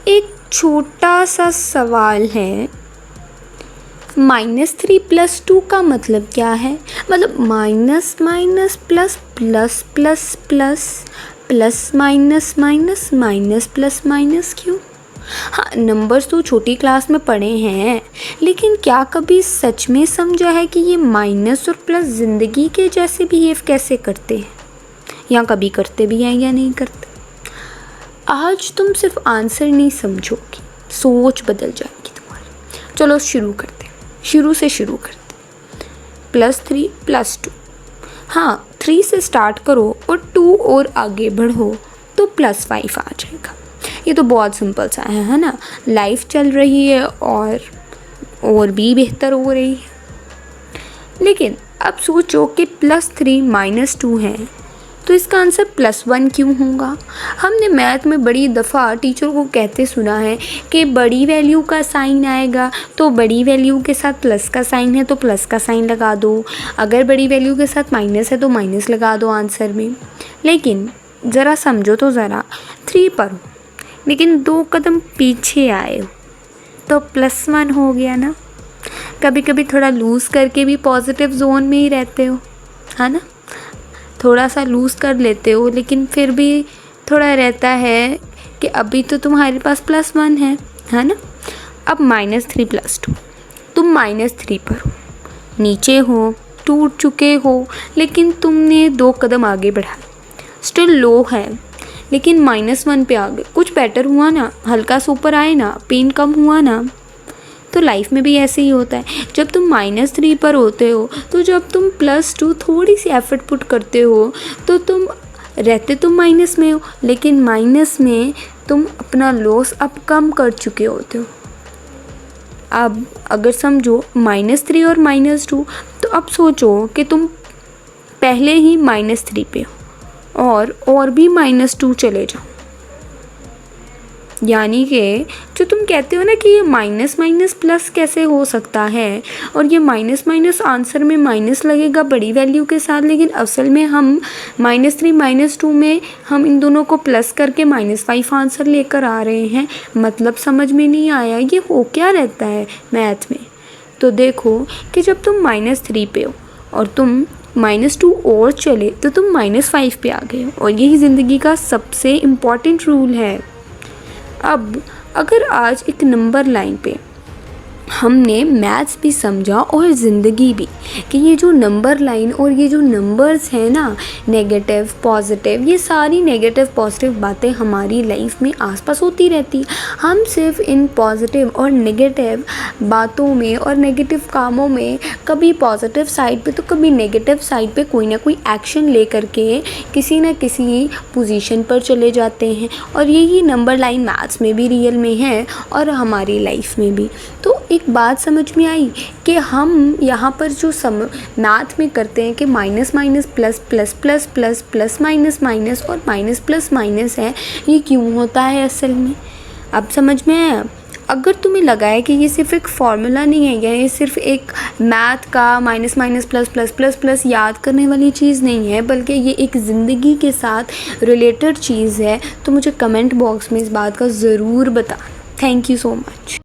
एक छोटा सा सवाल है, -3 + 2 का मतलब क्या है? मतलब minus minus plus plus plus plus plus minus minus minus plus minus क्यों? हाँ, नंबर्स तो छोटी क्लास में पढ़े हैं, लेकिन क्या कभी सच में समझा है कि ये माइनस और प्लस ज़िंदगी के जैसे बिहेव कैसे करते हैं, या कभी करते भी हैं या नहीं करते? आज तुम सिर्फ आंसर नहीं समझोगी, सोच बदल जाएगी तुम्हारी। चलो शुरू करते हैं, शुरू से शुरू करते हैं। +3 + 2, हाँ 3 से स्टार्ट करो और 2 और आगे बढ़ो तो +5 आ जाएगा। ये तो बहुत सिंपल सा है ना? लाइफ चल रही है और भी बेहतर हो रही है। लेकिन अब सोचो कि +3 - 2 है तो इसका आंसर +1 क्यों होगा? हमने मैथ में बड़ी दफ़ा टीचर को कहते सुना है कि बड़ी वैल्यू का साइन आएगा तो बड़ी वैल्यू के साथ प्लस का साइन है तो प्लस का साइन लगा दो, अगर बड़ी वैल्यू के साथ माइनस है तो माइनस लगा दो आंसर में। लेकिन ज़रा समझो तो ज़रा, 3 पर हो लेकिन 2 कदम पीछे आए हो तो +1 हो गया ना। कभी कभी थोड़ा लूज़ करके भी पॉजिटिव जोन में ही रहते हो, है ना? थोड़ा सा लूज़ कर लेते हो लेकिन फिर भी थोड़ा रहता है कि अभी तो तुम्हारे पास +1 है ना? अब -3 + 2, तुम -3 पर हो, नीचे हो, टूट चुके हो, लेकिन तुमने 2 कदम आगे बढ़ाए, स्टिल लो है लेकिन -1 पे आ गए। कुछ बेटर हुआ ना, हल्का सा ऊपर आए ना, पेन कम हुआ ना। तो लाइफ में भी ऐसे ही होता है, जब तुम -3 पर होते हो तो जब तुम +2 थोड़ी सी एफर्ट पुट करते हो तो तुम रहते तुम माइनस में हो, लेकिन माइनस में तुम अपना लॉस अब कम कर चुके होते हो। अब अगर समझो -3 और -2, तो अब सोचो कि तुम पहले ही -3 पे हो और भी -2 चले जाओ, यानी कि जो तुम कहते हो ना कि ये माइनस माइनस प्लस कैसे हो सकता है, और ये माइनस माइनस आंसर में माइनस लगेगा बड़ी वैल्यू के साथ, लेकिन असल में हम -3 - 2 में हम इन दोनों को प्लस करके -5 आंसर लेकर आ रहे हैं। मतलब समझ में नहीं आया ये हो क्या रहता है मैथ में? तो देखो कि जब तुम -3 पे हो और तुम -2 और चले तो तुम -5 पे आ गए, और यही ज़िंदगी का सबसे इम्पॉर्टेंट रूल है। अब अगर आज एक नंबर लाइन पे हमने मैथ्स भी समझा और ज़िंदगी भी, कि ये जो नंबर लाइन और ये जो नंबर्स हैं ना, नेगेटिव पॉजिटिव, ये सारी नेगेटिव पॉजिटिव बातें हमारी लाइफ में आसपास होती रहती। हम सिर्फ इन पॉजिटिव और नेगेटिव बातों में और नेगेटिव कामों में कभी पॉजिटिव साइड पे तो कभी नेगेटिव साइड पे कोई ना कोई एक्शन ले करके किसी न किसी पोजीशन पर चले जाते हैं, और यही नंबर लाइन मैथ्स में भी रियल में है और हमारी लाइफ में भी। तो एक बात समझ में आई कि हम यहाँ पर जो मैथ में करते हैं कि minus minus plus plus plus plus plus minus minus और माइनस प्लस माइनस है, ये क्यों होता है असल में? अब समझ में आया? अगर तुम्हें लगा है कि ये सिर्फ एक फॉर्मूला नहीं है या ये सिर्फ एक मैथ का minus minus plus plus plus plus याद करने वाली चीज़ नहीं है, बल्कि ये एक ज़िंदगी के साथ रिलेटेड चीज़ है, तो मुझे कमेंट बॉक्स में इस बात का ज़रूर बताना। Thank you so much.